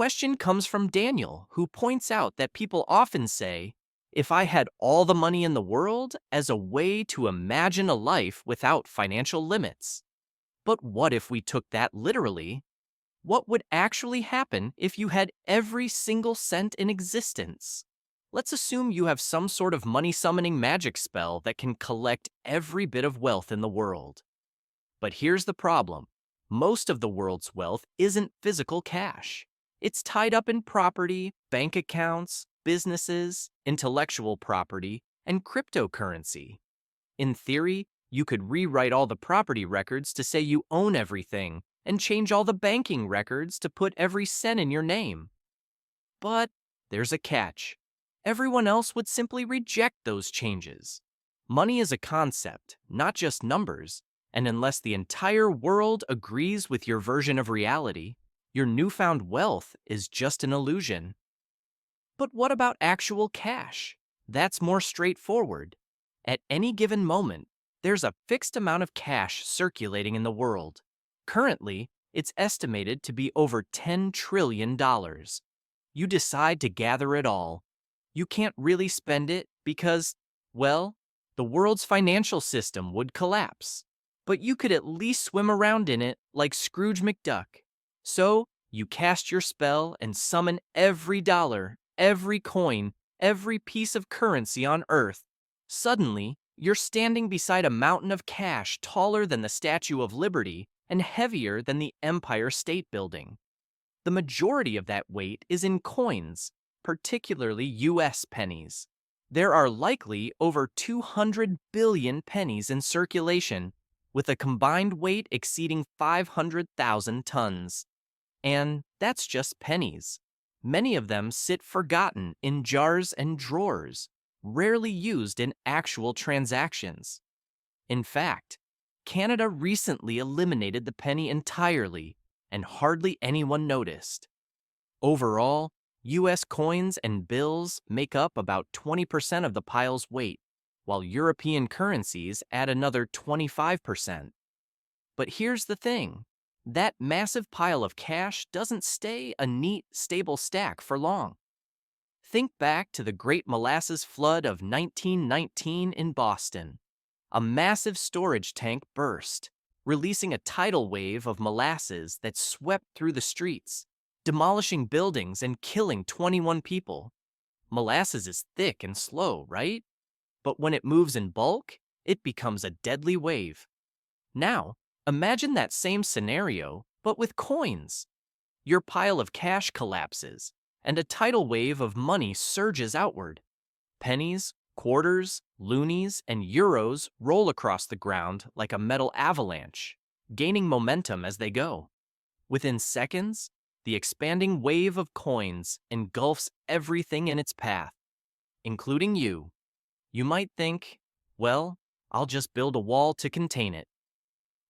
question comes from Daniel, who points out that people often say, if I had all the money in the world, as a way to imagine a life without financial limits. But what if we took that literally? What would actually happen if you had every single cent in existence? Let's assume you have some sort of money summoning magic spell that can collect every bit of wealth in the world. But here's the problem. Most of the world's wealth isn't physical cash. It's tied up in property, bank accounts, businesses, intellectual property, and cryptocurrency. In theory, you could rewrite all the property records to say you own everything and change all the banking records to put every cent in your name. But there's a catch. Everyone else would simply reject those changes. Money is a concept, not just numbers, and unless the entire world agrees with your version of reality, your newfound wealth is just an illusion. But what about actual cash? That's more straightforward. At any given moment, there's a fixed amount of cash circulating in the world. Currently, it's estimated to be over $10 trillion. You decide to gather it all. You can't really spend it because, well, the world's financial system would collapse. But you could at least swim around in it like Scrooge McDuck. So, you cast your spell and summon every dollar, every coin, every piece of currency on Earth. Suddenly, you're standing beside a mountain of cash taller than the Statue of Liberty and heavier than the Empire State Building. The majority of that weight is in coins, particularly US pennies. There are likely over 200 billion pennies in circulation, with a combined weight exceeding 500,000 tons. And that's just pennies. Many of them sit forgotten in jars and drawers, rarely used in actual transactions. In fact, Canada recently eliminated the penny entirely, and hardly anyone noticed. Overall, US coins and bills make up about 20% of the pile's weight, while European currencies add another 25%. But here's the thing. That massive pile of cash doesn't stay a neat, stable stack for long. Think back to the Great Molasses Flood of 1919 in Boston. A massive storage tank burst, releasing a tidal wave of molasses that swept through the streets, demolishing buildings and killing 21 people. Molasses is thick and slow, right? But when it moves in bulk, it becomes a deadly wave. Now, imagine that same scenario, but with coins. Your pile of cash collapses, and a tidal wave of money surges outward. Pennies, quarters, loonies, and euros roll across the ground like a metal avalanche, gaining momentum as they go. Within seconds, the expanding wave of coins engulfs everything in its path, including you. You might think, well, I'll just build a wall to contain it.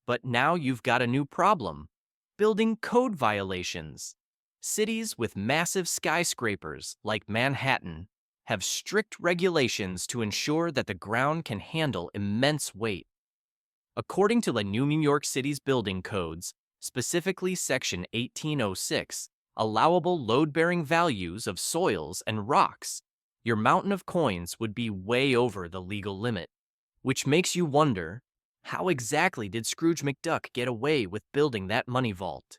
But now you've got a new problem: building code violations. Cities with massive skyscrapers, like Manhattan, have strict regulations to ensure that the ground can handle immense weight. According to the New York City's building codes, specifically Section 1806, allowable load-bearing values of soils and rocks, your mountain of coins would be way over the legal limit. Which makes you wonder, how exactly did Scrooge McDuck get away with building that money vault?